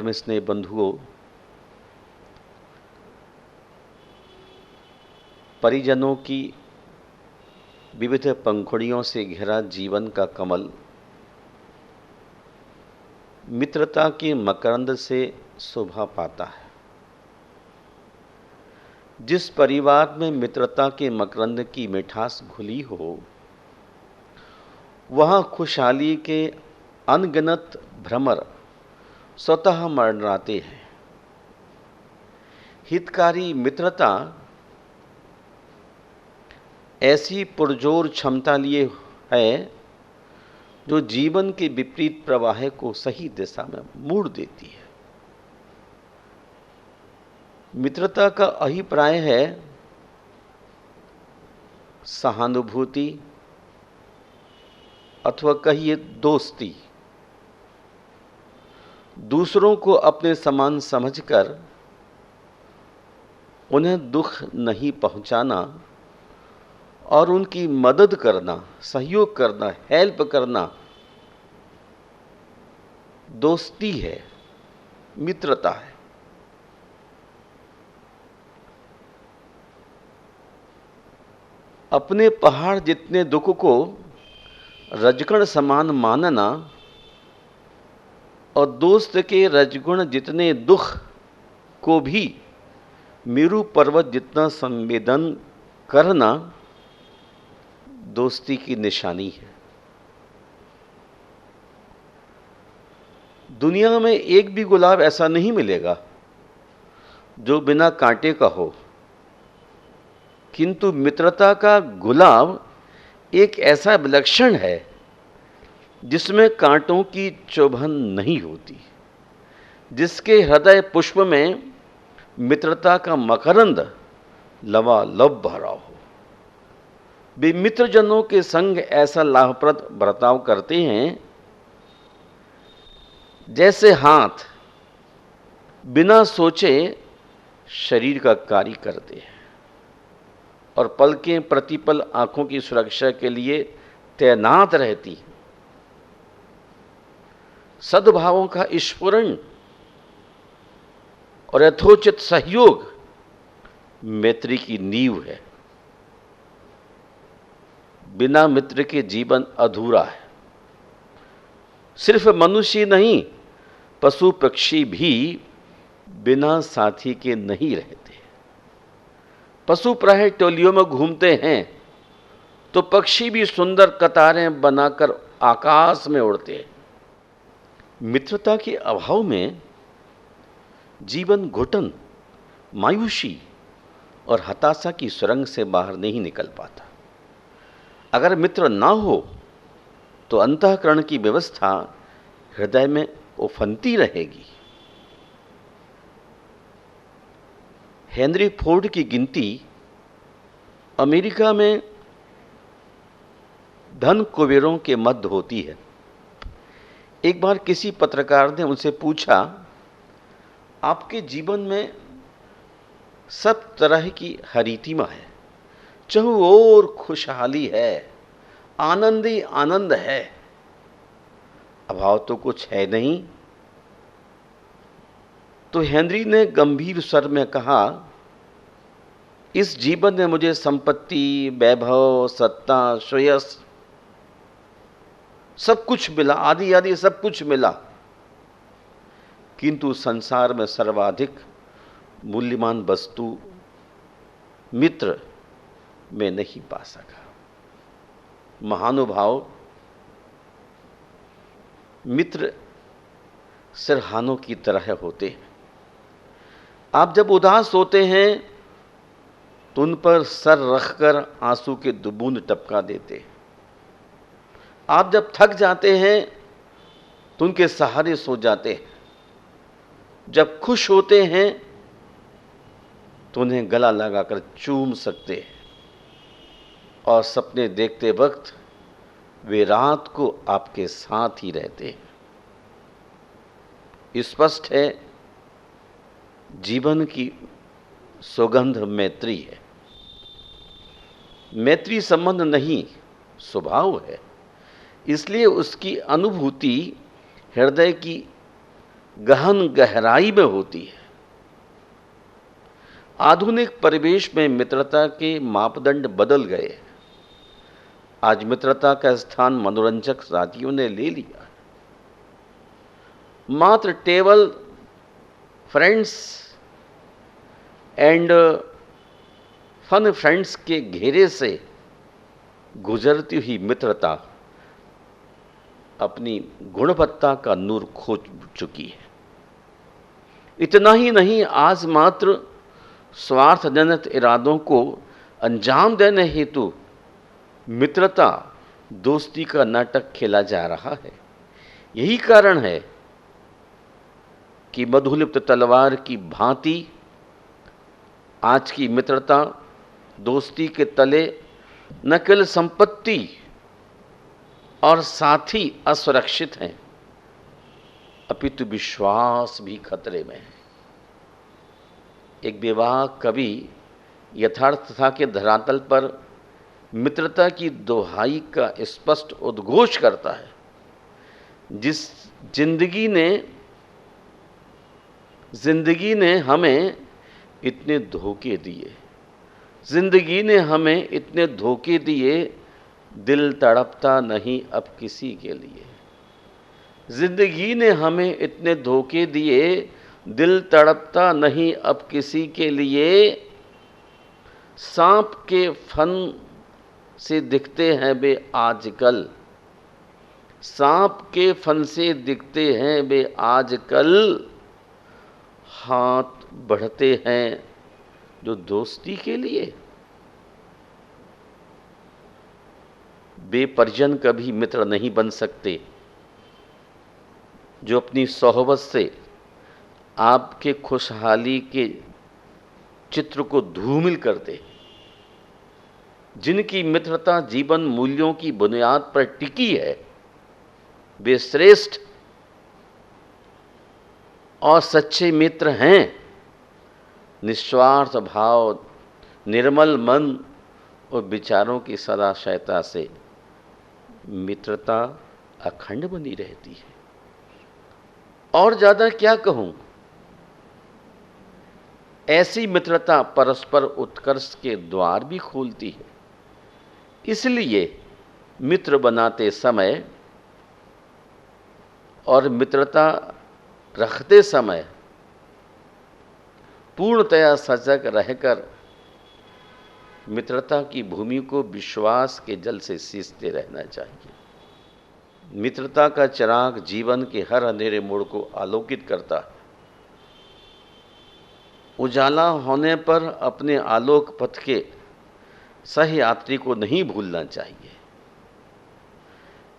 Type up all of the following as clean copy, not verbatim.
धर्म स्नेह बंधुओं, परिजनों की विविध पंखुड़ियों से घिरा जीवन का कमल मित्रता के मकरंद से शोभा पाता है। जिस परिवार में मित्रता के मकरंद की मिठास घुली हो, वहाँ खुशहाली के अनगिनत भ्रमर स्वतः मंडराते हैं। हितकारी मित्रता ऐसी पुरजोर क्षमता लिए है जो जीवन के विपरीत प्रवाह को सही दिशा में मोड़ देती है। मित्रता का अभिप्राय है सहानुभूति अथवा कहिए दोस्ती। दूसरों को अपने समान समझकर उन्हें दुख नहीं पहुंचाना और उनकी मदद करना, सहयोग करना, हेल्प करना दोस्ती है, मित्रता है। अपने पहाड़ जितने दुख को रजगण समान मानना और दोस्त के रजगुण जितने दुख को भी मेरू पर्वत जितना संवेदन करना दोस्ती की निशानी है। दुनिया में एक भी गुलाब ऐसा नहीं मिलेगा जो बिना कांटे का हो, किंतु मित्रता का गुलाब एक ऐसा विलक्षण है जिसमें कांटों की चुभन नहीं होती, जिसके हृदय पुष्प में मित्रता का मकरंद लबालब भरा हो। वे मित्रजनों के संग ऐसा लाभप्रद बर्ताव करते हैं जैसे हाथ बिना सोचे शरीर का कार्य करते हैं और पलकें प्रतिपल आंखों की सुरक्षा के लिए तैनात रहती हैं। सद्भावों का स्फुरण और यथोचित सहयोग मैत्री की नींव है। बिना मित्र के जीवन अधूरा है। सिर्फ मनुष्य नहीं, पशु पक्षी भी बिना साथी के नहीं रहते। पशु प्राय टोलियों में घूमते हैं तो पक्षी भी सुंदर कतारें बनाकर आकाश में उड़ते हैं। मित्रता के अभाव में जीवन घुटन, मायूसी और हताशा की सुरंग से बाहर नहीं निकल पाता। अगर मित्र ना हो तो अंतःकरण की व्यवस्था हृदय में उफनती रहेगी। हेनरी फोर्ड की गिनती अमेरिका में धन कुबेरों के मध्य होती है। एक बार किसी पत्रकार ने उनसे पूछा, आपके जीवन में सब तरह की हरीतिमा है, चहुं ओर खुशहाली है, आनंद ही आनंद है, अभाव तो कुछ है नहीं। तो हेनरी ने गंभीर स्वर में कहा, इस जीवन में मुझे संपत्ति, वैभव, सत्ता, श्रेयस सब कुछ मिला, आदि आदि सब कुछ मिला, किंतु संसार में सर्वाधिक मूल्यवान वस्तु मित्र में नहीं पा सका। महानुभाव, मित्र सिरहानों की तरह होते हैं। आप जब उदास होते हैं तो उन पर सर रखकर आंसू के बूंद टपका देते हैं। आप जब थक जाते हैं तो उनके सहारे सो जाते हैं। जब खुश होते हैं तो उन्हें गला लगाकर चूम सकते हैं और सपने देखते वक्त वे रात को आपके साथ ही रहते हैं। स्पष्ट है, जीवन की सुगंध मैत्री है। मैत्री संबंध नहीं, स्वभाव है। इसलिए उसकी अनुभूति हृदय की गहन गहराई में होती है। आधुनिक परिवेश में मित्रता के मापदंड बदल गए। आज मित्रता का स्थान मनोरंजक साथियों ने ले लिया। मात्र table friends and fun friends के घेरे से गुजरती हुई मित्रता अपनी गुणवत्ता का नूर खो चुकी है। इतना ही नहीं, आज मात्र स्वार्थजनित इरादों को अंजाम देने हेतु मित्रता दोस्ती का नाटक खेला जा रहा है। यही कारण है कि मधुलिप्त तलवार की भांति आज की मित्रता दोस्ती के तले न केवल संपत्ति और साथी असुरक्षित हैं, अपितु विश्वास भी खतरे में है। एक बेवाक कवि यथार्थता के धरातल पर मित्रता की दोहाई का स्पष्ट उद्घोष करता है। जिस जिंदगी ने हमें इतने धोखे दिए, जिंदगी ने हमें इतने धोखे दिए, दिल तड़पता नहीं अब किसी के लिए। जिंदगी ने हमें इतने धोखे दिए, दिल तड़पता नहीं अब किसी के लिए। सांप के फन से दिखते हैं वे आजकल, सांप के फन से दिखते हैं वे आजकल। हाथ बढ़ते हैं जो दोस्ती के लिए। बेपरिजन कभी मित्र नहीं बन सकते। जो अपनी सोहबत से आपके खुशहाली के चित्र को धूमिल कर दे, जिनकी मित्रता जीवन मूल्यों की बुनियाद पर टिकी है, वे श्रेष्ठ और सच्चे मित्र हैं। निस्वार्थ भाव, निर्मल मन और विचारों की सदाशयता से मित्रता अखंड बनी रहती है। और ज्यादा क्या कहूं, ऐसी मित्रता परस्पर उत्कर्ष के द्वार भी खोलती है। इसलिए मित्र बनाते समय और मित्रता रखते समय पूर्णतया सजग रहकर मित्रता की भूमि को विश्वास के जल से सींचते रहना चाहिए। मित्रता का चिराग जीवन के हर अंधेरे मोड़ को आलोकित करता है। उजाला होने पर अपने आलोक पथ के सहयात्री को नहीं भूलना चाहिए।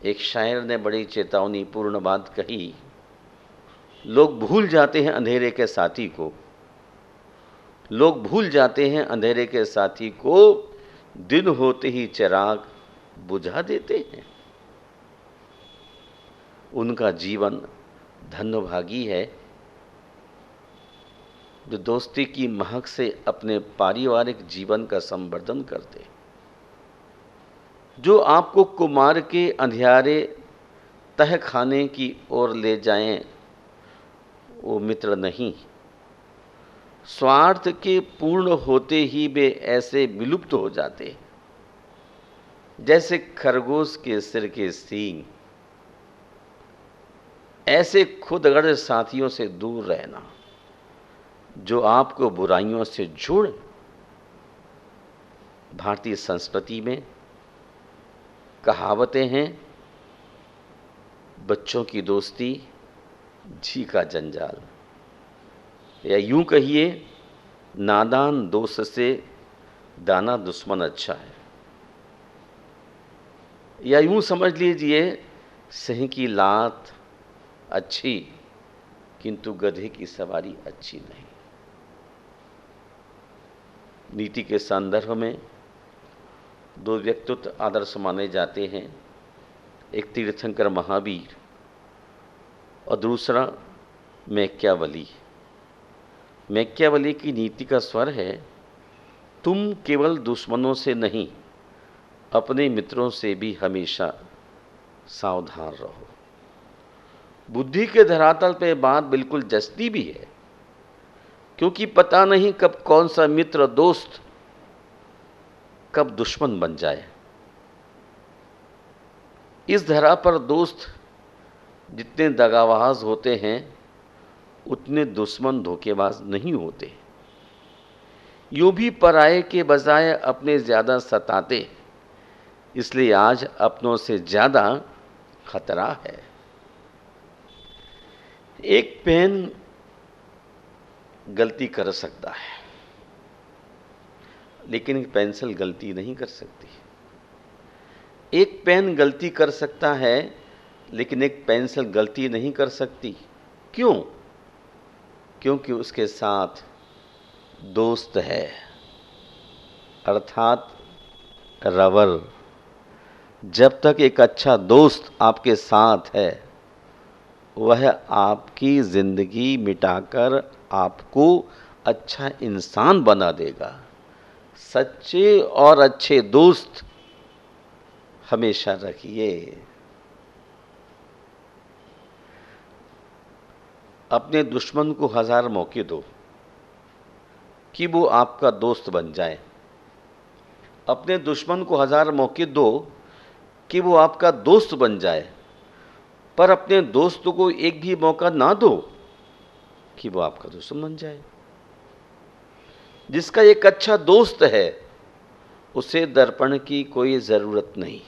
एक शायर ने बड़ी चेतावनीपूर्ण बात कही, लोग भूल जाते हैं अंधेरे के साथी को, लोग भूल जाते हैं अंधेरे के साथी को, दिन होते ही चिराग बुझा देते हैं। उनका जीवन धन्यभागी है जो दोस्ती की महक से अपने पारिवारिक जीवन का संवर्धन करते। जो आपको कुमार के अंधियारे तह खाने की ओर ले जाएं, वो मित्र नहीं। स्वार्थ के पूर्ण होते ही वे ऐसे विलुप्त हो जाते जैसे खरगोश के सिर के सींग। ऐसे खुदगर्ज साथियों से दूर रहना जो आपको बुराइयों से जोड़। भारतीय संस्कृति में कहावतें हैं, बच्चों की दोस्ती जी का जंजाल, या यूं कहिए नादान दोस्त से दाना दुश्मन अच्छा है, या यूं समझ लीजिए सिंह की लात अच्छी किंतु गधे की सवारी अच्छी नहीं। नीति के संदर्भ में दो व्यक्तित्व आदर्श माने जाते हैं, एक तीर्थंकर महावीर और दूसरा मैकियावेली। मैकियावेली की नीति का स्वर है, तुम केवल दुश्मनों से नहीं अपने मित्रों से भी हमेशा सावधान रहो। बुद्धि के धरातल पे बात बिल्कुल जचती भी है, क्योंकि पता नहीं कब कौन सा मित्र दोस्त कब दुश्मन बन जाए। इस धरा पर दोस्त जितने दगाबाज होते हैं उतने दुश्मन धोखेबाज नहीं होते। यूं भी पराये के बजाय अपने ज्यादा सताते, इसलिए आज अपनों से ज्यादा खतरा है। एक पेन गलती कर सकता है, लेकिन एक पेंसिल गलती नहीं कर सकती। एक पेन गलती कर सकता है, लेकिन एक पेंसिल गलती नहीं कर सकती। क्यों? क्योंकि उसके साथ दोस्त है, अर्थात रबर। जब तक एक अच्छा दोस्त आपके साथ है, वह आपकी जिंदगी मिटाकर आपको अच्छा इंसान बना देगा। सच्चे और अच्छे दोस्त हमेशा रखिए। अपने दुश्मन को 1000 मौके दो कि वो आपका दोस्त बन जाए। अपने दुश्मन को 1000 मौके दो कि वो आपका दोस्त बन जाए, पर अपने दोस्त को एक भी मौका ना दो कि वो आपका दुश्मन बन जाए। जिसका एक अच्छा दोस्त है, उसे दर्पण की कोई जरूरत नहीं।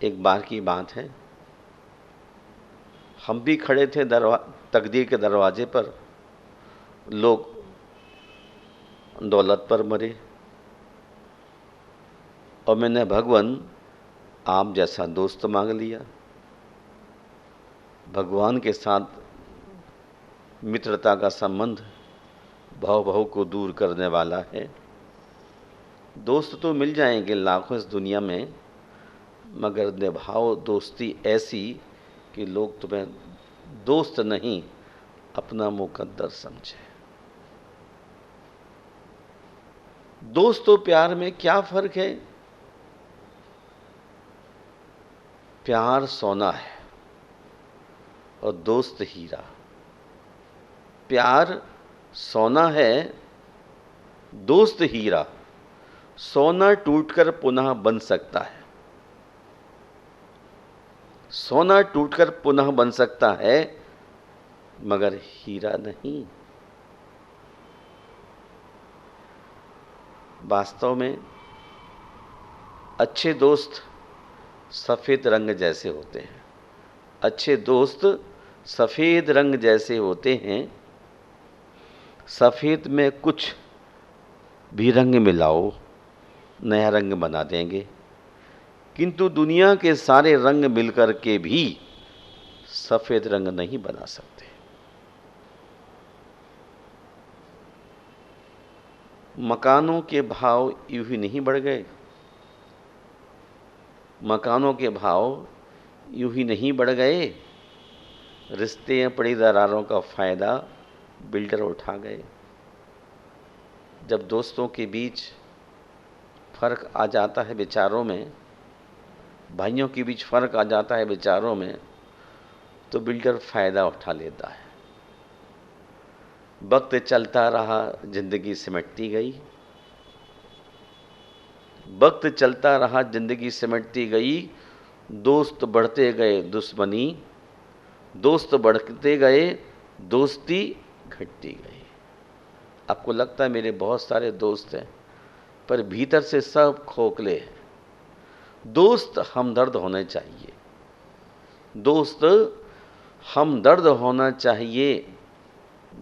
एक बार की बात है, हम भी खड़े थे तकदीर के दरवाजे पर। लोग दौलत पर मरे और मैंने भगवान आप जैसा दोस्त मांग लिया। भगवान के साथ मित्रता का संबंध भाव को दूर करने वाला है। दोस्त तो मिल जाएंगे लाखों इस दुनिया में, मगर निभाओ दोस्ती ऐसी कि लोग तुम्हें दोस्त नहीं अपना मुकद्दर समझे। दोस्त और प्यार में क्या फर्क है? प्यार सोना है और दोस्त हीरा। प्यार सोना है, दोस्त हीरा। सोना टूटकर पुनः बन सकता है, सोना टूटकर पुनः बन सकता है, मगर हीरा नहीं। वास्तव में अच्छे दोस्त सफेद रंग जैसे होते हैं। अच्छे दोस्त सफेद रंग जैसे होते हैं। सफेद में कुछ भी रंग मिलाओ, नया रंग बना देंगे, किंतु दुनिया के सारे रंग मिलकर के भी सफेद रंग नहीं बना सकते। मकानों के भाव यूं ही नहीं बढ़ गए। मकानों के भाव यूं ही नहीं बढ़ गए। रिश्ते में पड़ी दरारों का फायदा बिल्डर उठा गए। जब दोस्तों के बीच फर्क आ जाता है विचारों में, भाइयों के बीच फर्क आ जाता है विचारों में, तो बिल्डर फायदा उठा लेता है। वक्त चलता रहा, जिंदगी सिमटती गई। वक्त चलता रहा, जिंदगी सिमटती गई। दोस्त बढ़ते गए, दुश्मनी। दोस्त बढ़ते गए, दोस्ती घटती गई। आपको लगता है मेरे बहुत सारे दोस्त हैं, पर भीतर से सब खोखले हैं। दोस्त हमदर्द होने चाहिए। दोस्त हमदर्द होना चाहिए।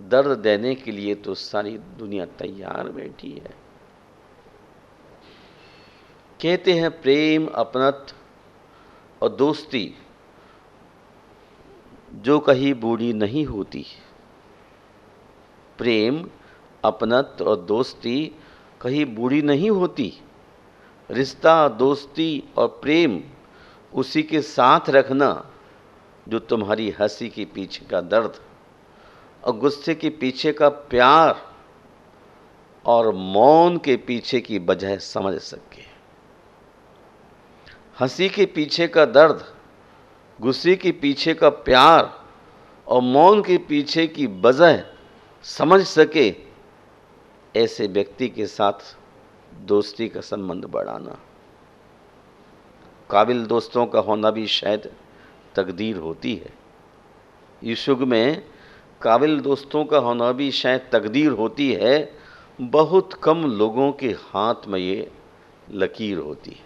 दर्द देने के लिए तो सारी दुनिया तैयार बैठी है। कहते हैं प्रेम, अपनत्व और दोस्ती जो कहीं बूढ़ी नहीं होती। प्रेम, अपनत्व और दोस्ती कहीं बूढ़ी नहीं होती। रिश्ता, दोस्ती और प्रेम उसी के साथ रखना जो तुम्हारी हंसी के पीछे का दर्द और गुस्से के पीछे का प्यार और मौन के पीछे की वजह समझ सके। हंसी के पीछे का दर्द, गुस्से के पीछे का प्यार और मौन के पीछे की वजह समझ सके, ऐसे व्यक्ति के साथ दोस्ती का संबंध बढ़ाना। काबिल दोस्तों का होना भी शायद तकदीर होती है। इस युग में काबिल दोस्तों का होना भी शायद तकदीर होती है। बहुत कम लोगों के हाथ में ये लकीर होती है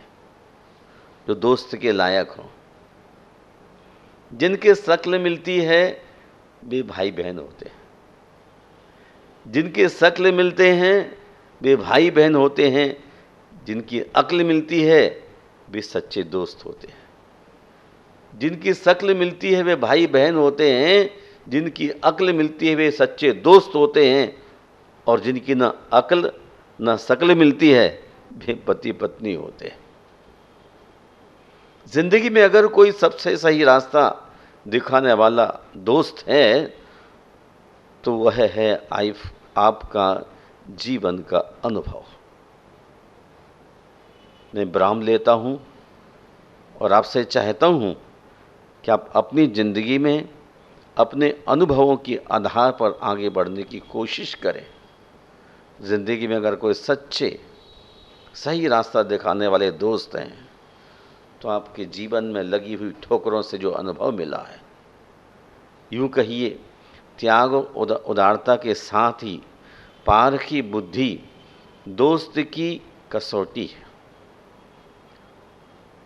जो दोस्त के लायक हों। जिनके शक्ल मिलती है वे भाई बहन होते हैं, जिनके शक्ल मिलते हैं वे भाई बहन होते हैं, जिनकी अक्ल मिलती है वे सच्चे दोस्त होते हैं। जिनकी शक्ल मिलती है वे भाई बहन होते हैं, जिनकी अक्ल मिलती है वे सच्चे दोस्त होते हैं, और जिनकी ना अक्ल ना शक्ल मिलती है वे पति पत्नी होते हैं। जिंदगी में अगर कोई सबसे सही रास्ता दिखाने वाला दोस्त है तो वह है आपका जीवन का अनुभव। मैं विराम लेता हूं और आपसे चाहता हूं कि आप अपनी ज़िंदगी में अपने अनुभवों के आधार पर आगे बढ़ने की कोशिश करें। ज़िंदगी में अगर कोई सच्चे सही रास्ता दिखाने वाले दोस्त हैं तो आपके जीवन में लगी हुई ठोकरों से जो अनुभव मिला है, यूँ कहिए त्याग और उदारता के साथ ही पारखी बुद्धि दोस्त की कसौटी है।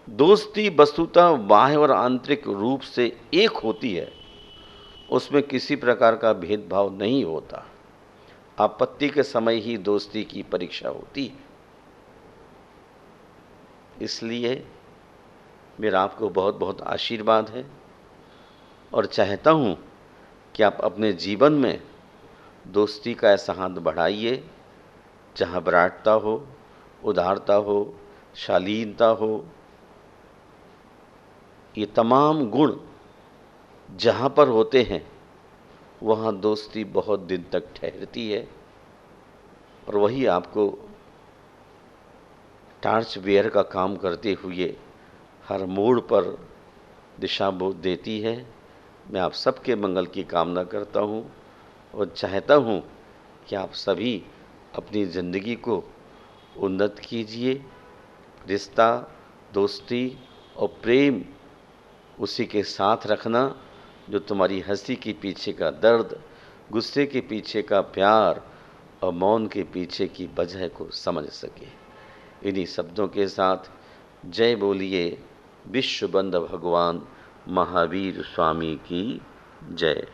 दोस्ती वस्तुतः बाह्य और आंतरिक रूप से एक होती है, उसमें किसी प्रकार का भेदभाव नहीं होता। आपत्ति के समय ही दोस्ती की परीक्षा होती है। इसलिए मेरा आपको बहुत बहुत आशीर्वाद है और चाहता हूँ कि आप अपने जीवन में दोस्ती का ऐसा हाथ बढ़ाइए जहाँ विराटता हो, उदारता हो, शालीनता हो, ये तमाम गुण जहाँ पर होते हैं वहाँ दोस्ती बहुत दिन तक ठहरती है और वही आपको टार्च बेयर का काम करते हुए हर मोड़ पर दिशा बोध देती है। मैं आप सबके मंगल की कामना करता हूँ और चाहता हूँ कि आप सभी अपनी ज़िंदगी को उन्नत कीजिए। रिश्ता, दोस्ती और प्रेम उसी के साथ रखना जो तुम्हारी हंसी के पीछे का दर्द, गुस्से के पीछे का प्यार और मौन के पीछे की वजह को समझ सके। इन्हीं शब्दों के साथ जय बोलिए विश्वबंधु भगवान महावीर स्वामी की जय।